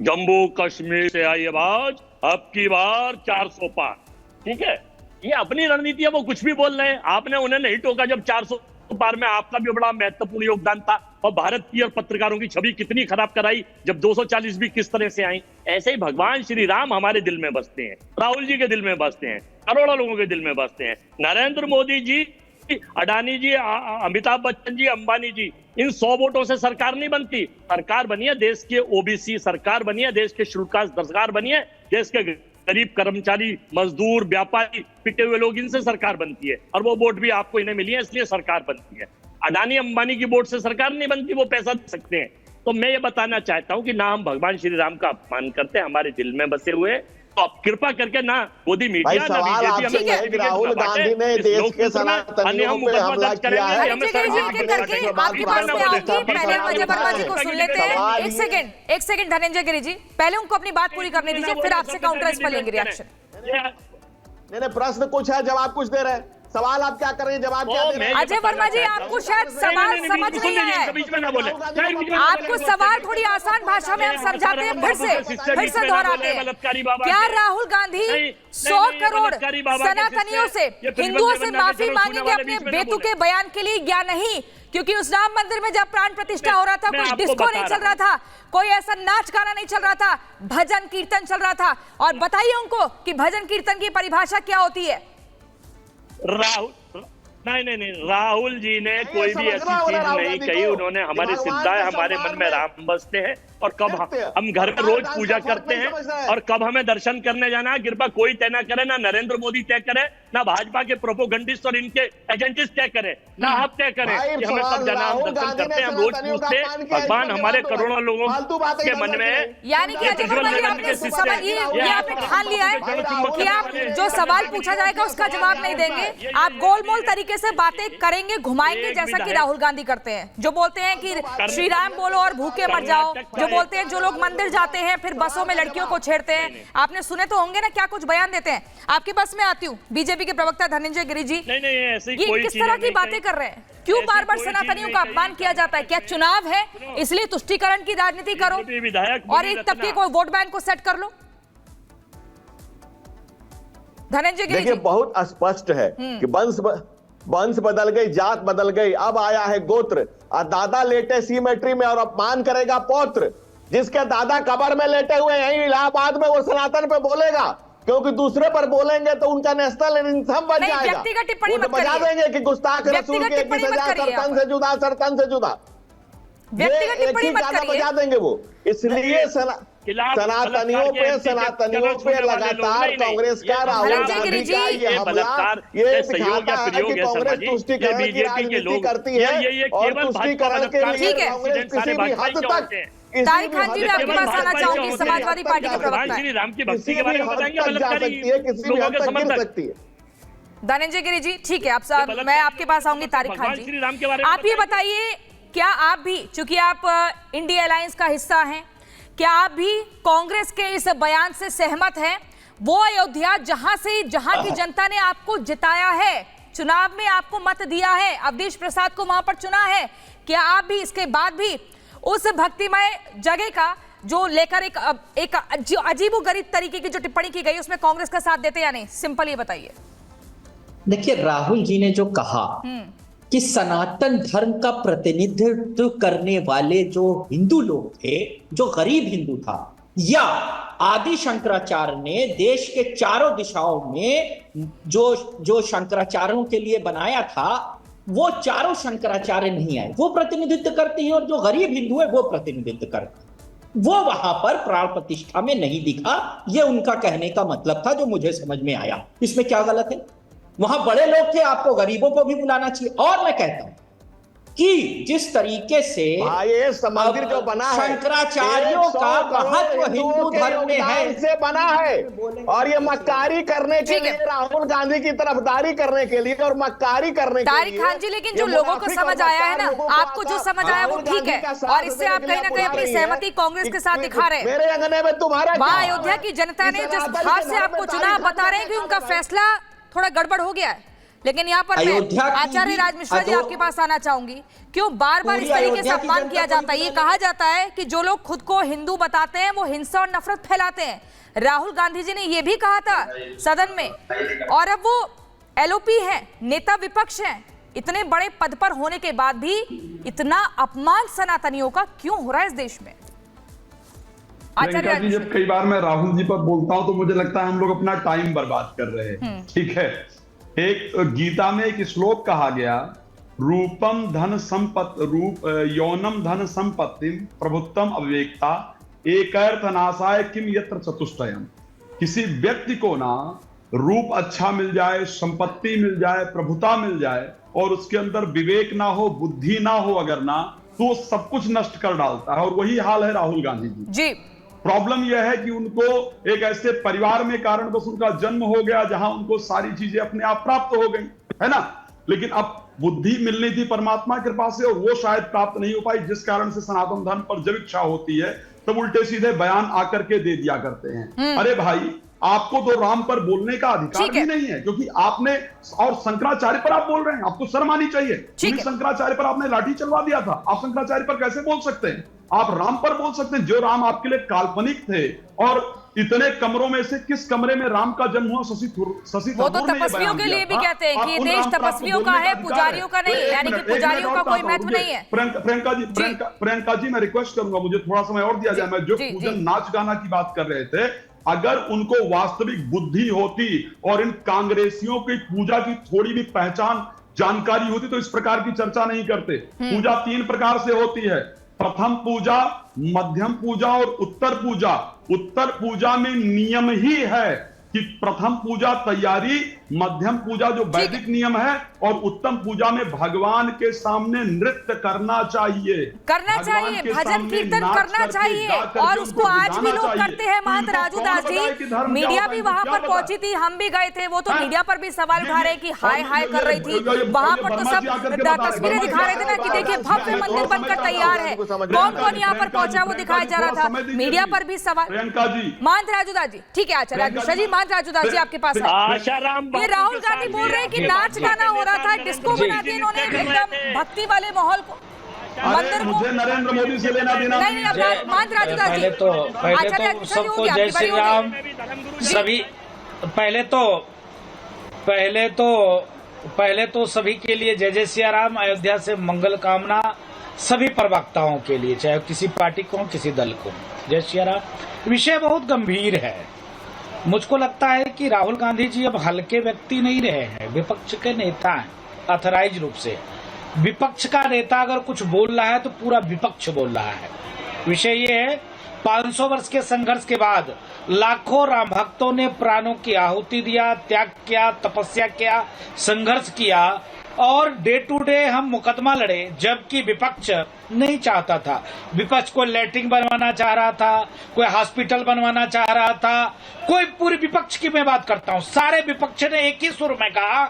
जम्मू कश्मीर से आई आवाज, अब की बार 400 पार। ठीक है, ये अपनी रणनीति है, वो कुछ भी बोल रहे हैं। आपने उन्हें नहीं टोका जब 400 पार में आपका भी बड़ा महत्वपूर्ण योगदान था, और भारत की और पत्रकारों की छवि कितनी खराब कराई जब 240 भी किस तरह से आई। ऐसे ही भगवान श्री राम हमारे दिल में बसते हैं, राहुल जी के दिल में बसते हैं, करोड़ों लोगों के दिल में बसते हैं। नरेंद्र मोदी जी, अडानी जी, अमिताभ बच्चन जी, अंबानी जी, इन 100 वोटों से सरकार नहीं बनती। सरकार बनी है देश के ओबीसी, सरकार बनी है देश के शेड्यूल कास्ट, सरकार बनी है देश के गरीब कर्मचारी, मजदूर, व्यापारी, पिटे हुए लोग, इनसे सरकार बनती है। और वो वोट भी आपको इन्हें मिली है, इसलिए सरकार बनती है। अडानी अंबानी की वोट से सरकार नहीं बनती, वो पैसा दे सकते हैं। तो मैं ये बताना चाहता हूं कि ना हम भगवान श्री राम का अपमान करते हैं, हमारे दिल में बसे हुए। तो आप कृपा करके ना मोदी मीडिया, ना बीजेपी, राहुल गांधी ने देश के सनातनियों पे हमला किया है। एक सेकंड धनंजय गिरी जी, पहले उनको अपनी बात पूरी करने दीजिए, फिर आपसे काउंटर इस पर लेंगे रिएक्शन। नहीं, प्रश्न कुछ है, जवाब कुछ दे रहे हैं। सवाल आप क्या कर रहे हैं, जवाब क्या दे रहे हैं? अजय वर्मा जी, आपको शायद सवाल समझ नहीं आया है। आपको सवाल थोड़ी आसान भाषा में हम समझाते हैं, फिर से दोहराते हैं। क्या राहुल गांधी 100 करोड़ सनातनियों से, हिंदुओं से माफी मांगेंगे अपने बेतुके बयान के लिए या नहीं? क्योंकि उस राम मंदिर में जब प्राण प्रतिष्ठा हो रहा था, कोई डिस्को नहीं चल रहा था, कोई ऐसा नाच गाना नहीं चल रहा था, भजन कीर्तन चल रहा था। और बताइए उनको कि भजन कीर्तन की परिभाषा क्या होती है। नहीं, राहुल जी ने कोई भी ऐसी चीज नहीं कही। उन्होंने हमारे सिद्धांत, हमारे मन में राम बसते हैं, और कब हम घर में रोज पूजा करते हैं, और कब हमें दर्शन करने जाना है, कृपा कोई तय ना करे, ना नरेंद्र मोदी तय करे, ना भाजपा के प्रोपोगंडिस्ट और इनके एजेंटिस्ट तय करे, ना आप तय करें कि हमें कब जाना। हम दर्शन करते हैं, हम रोज पूछते हैं, भगवान हमारे करोड़ों लोगों के मन में है। यानी कि आपने ठान लिया है कि आप जो सवाल पूछा जाएगा उसका जवाब नहीं देंगे, आप गोलमोल तरीके से बातें करेंगे, घुमाएंगे, जैसा कि राहुल गांधी करते हैं, जो बोलते हैं कि श्री राम बोलो और भूखे मर जाओ, जो बोलते हैं जो लोग मंदिर जाते हैं फिर बसों में लड़कियों को छेड़ते हैं। आपने सुने तो होंगे ना क्या कुछ बयान देते हैं। आपके पास में आती हूँ बीजेपी के प्रवक्ता धनंजय गिरी जी, ये किस तरह की बातें कर रहे हैं? क्यों बार बार सनातनियों का अपमान किया जाता है? क्या चुनाव है इसलिए तुष्टीकरण की राजनीति करो और एक तबके को वोट बैंक को सेट कर लो? धनंजय गिरी जी, बहुत स्पष्ट है कि वंश बदल गई, जात बदल गई, अब आया है गोत्र। और दादा लेटे सिमेट्री में और अपमान करेगा पौत्र। जिसके दादा कब्र में लेटे हुए यहीं इलाहाबाद में, वो सनातन पे बोलेगा, क्योंकि दूसरे पर बोलेंगे तो उनका नेशनल एंथम बन जाएगा। वो बजा देंगे कि गुस्ताख रसूल के 21,000 सरतन से जुदा, सरतन से जुदा, व्यक्तिगत टिप्पणी मत करिए, बजा देंगे वो। इसलिए सनातनियों पे लगातार कांग्रेस का, राहुल गांधी का ये हमला, ये दिखाता है कि कांग्रेस तुष्टीकरण की राजनीति करती है, और तुष्टीकरण के लिए कांग्रेस किसी भी हद तक। तारिक खान जी, मैं आपके पास आना चाहूंगी, समाजवादी पार्टी के प्रवक्ता हैं। राम की भक्ति के बारे में बताएंगे, किसी भी हद तक गिर सकती है। धनंजय गिरी जी, ठीक है, मैं आपके पास आऊंगी। तारिक खान जी, आप ये बताइए, क्या आप भी, चूंकि आप इंडिया अलायंस का हिस्सा हैं, क्या आप भी कांग्रेस के इस बयान से सहमत हैं? वो अयोध्या जहां की जनता ने आपको जिताया है, चुनाव में आपको मत दिया है, अवधेश प्रसाद को वहां पर चुना है, क्या आप भी इसके बाद भी उस भक्तिमय जगह का जो लेकर एक अजीबोगरीब तरीके की जो टिप्पणी की गई उसमें कांग्रेस का साथ देते या नहीं? सिंपल ये बताइए। देखिए, राहुल जी ने जो कहा कि सनातन धर्म का प्रतिनिधित्व करने वाले जो हिंदू लोग थे, जो गरीब हिंदू था, या आदि शंकराचार्य ने देश के चारों दिशाओं में जो शंकराचार्यों के लिए बनाया था, वो चारों शंकराचार्य नहीं आए, वो प्रतिनिधित्व करते हैं, और जो गरीब हिंदू है वो प्रतिनिधित्व करते हैं। वो वहां पर प्राण प्रतिष्ठा में नहीं दिखा, ये उनका कहने का मतलब था, जो मुझे समझ में आया। इसमें क्या गलत है? वहां बड़े लोग थे, आपको गरीबों को भी बुलाना चाहिए। और मैं कहता हूं कि जिस तरीके से मंदिर जो बना है, शंकराचार्यों का महत्व हिंदू धर्म में है, से बना है, और ये मक्कारी करने के लिए, राहुल गांधी की तरफदारी करने के लिए और मक्कारी करने के लिए। तारिक खान जी, लेकिन जो लोगों को समझ आया है ना, आपको जो समझ आया वो ठीक है, और इससे आप कहीं ना कहीं अपनी सहमति कांग्रेस के साथ दिखा रहे हैं। मेरे अंगने में तुम्हारा, वहां अयोध्या की जनता ने जिस भाव से आपको चुना, बता रहे हैं कि उनका फैसला थोड़ा गड़बड़ हो गया है। लेकिन यहाँ पर मैं अयोध्या की आचार्य भी राज मिश्रा जी अधो- आपके पास आना चाहूंगी। क्यों बार बार इस पूरी तरीके से अयोध्या की अपमान जनता किया को जाता है? ये कहा जाता है कि जो लोग खुद को हिंदू बताते हैं वो हिंसा और नफरत फैलाते हैं। राहुल गांधी जी ने ये भी कहा था सदन में, और अब वो एलओपी है, नेता विपक्ष है। इतने बड़े पद पर होने के बाद भी इतना अपमान सनातनियों का क्यों हो रहा है इस देश में? प्रियंका जी, जब कई बार मैं राहुल जी पर बोलता हूं तो मुझे लगता है हम लोग अपना टाइम बर्बाद कर रहे हैं। ठीक है, एक गीता में एक श्लोक कहा गया, रूपम धन संपत्ति यौनम धन संपत्ति प्रभुत्वम अविवेकता एकैर्थनाशाय किम यत्र चतुष्टयम। किसी व्यक्ति को ना रूप अच्छा मिल जाए, संपत्ति मिल जाए, प्रभुता मिल जाए और उसके अंदर विवेक ना हो, बुद्धि ना हो अगर ना, तो सब कुछ नष्ट कर डालता है। और वही हाल है राहुल गांधी जी। प्रॉब्लम यह है कि उनको एक ऐसे परिवार में कारणवश उनका जन्म हो गया जहां उनको सारी चीजें अपने आप प्राप्त हो गई, है ना। लेकिन अब बुद्धि मिलनी थी परमात्मा की कृपा से और वो शायद प्राप्त नहीं हो पाई, जिस कारण से सनातन धर्म पर जब इच्छा होती है तब उल्टे सीधे बयान आकर के दे दिया करते हैं। अरे भाई, आपको तो राम पर बोलने का अधिकार भी नहीं है, क्योंकि आपने, और शंकराचार्य पर आप बोल रहे हैं, आपको शर्म आनी चाहिए। शंकराचार्य पर आपने लाठी चलवा दिया था, आप शंकराचार्य पर कैसे बोल सकते हैं? आप राम पर बोल सकते हैं, जो राम आपके लिए काल्पनिक थे। और इतने कमरों में से किस कमरे में राम का जन्म हुआ? शशि वो तो तपस्वियों के लिए भी कहते हैं कि देश तपस्वियों का है, पुजारियों का नहीं है, यानी कि पुजारियों का कोई महत्व नहीं है। प्रियंका जी, मैं रिक्वेस्ट करूंगा, मुझे थोड़ा समय और दिया जाए। मैं जो पूजन नाच गाना की बात कर रहे थे, अगर उनको वास्तविक बुद्धि होती और इन कांग्रेसियों की पूजा की थोड़ी भी पहचान जानकारी होती तो इस प्रकार की चर्चा नहीं करते। पूजा 3 प्रकार से होती है, प्रथम पूजा, मध्यम पूजा और उत्तर पूजा। उत्तर पूजा में नियम ही है कि प्रथम पूजा तैयारी, मध्यम पूजा जो वैदिक नियम है, और उत्तम पूजा में भगवान के सामने नृत्य करना चाहिए, भजन कीर्तन करना चाहिए। और उसको आज भी लोग करते हैं। महंत राजू दास जी, मीडिया भी वहां पर पहुंची थी, हम भी गए थे, वो तो मीडिया पर भी सवाल उठा रहे कि हाय हाय कर रही थी। वहां पर तो सब तस्वीरें दिखा रहे थे ना कि देखिए भव्य मंदिर बनकर तैयार है, कौन कौन यहाँ पर पहुंचा वो दिखाया जा रहा था। मीडिया पर भी सवाल। महंत राजू दास जी, ठीक है, आचार्य मिश्रा जी, महंत राजू दास जी आपके पास है। ये राहुल गांधी बोल रहे हैं कि नाच गाना हो रहा था, डिस्को बना दिया इन्होंने, एकदम भक्ति वाले माहौल को, मंदिर को। मुझे नरेंद्र मोदी से लेना देना नहीं। महंत राजू दास जी, पहले तो सबको जय श्री राम। सभी पहले तो सभी के लिए जय जय सिया राम। अयोध्या से मंगल कामना सभी प्रवक्ताओं के लिए, चाहे किसी पार्टी को, किसी दल को, जय सिया राम। विषय बहुत गंभीर है। मुझको लगता है कि राहुल गांधी जी अब हल्के व्यक्ति नहीं रहे हैं, विपक्ष के नेता हैं ऑथराइज रूप से। विपक्ष का नेता अगर कुछ बोल रहा है तो पूरा विपक्ष बोल रहा है। विषय ये है, 500 वर्ष के संघर्ष के बाद लाखों राम भक्तों ने प्राणों की आहुति दिया, त्याग किया, तपस्या किया, संघर्ष किया, और डे टू डे हम मुकदमा लड़े, जबकि विपक्ष नहीं चाहता था। विपक्ष कोई लैट्रिन बनवाना चाह रहा था, कोई हॉस्पिटल बनवाना चाह रहा था, कोई, पूरे विपक्ष की मैं बात करता हूं, सारे विपक्ष ने एक ही सुर में कहा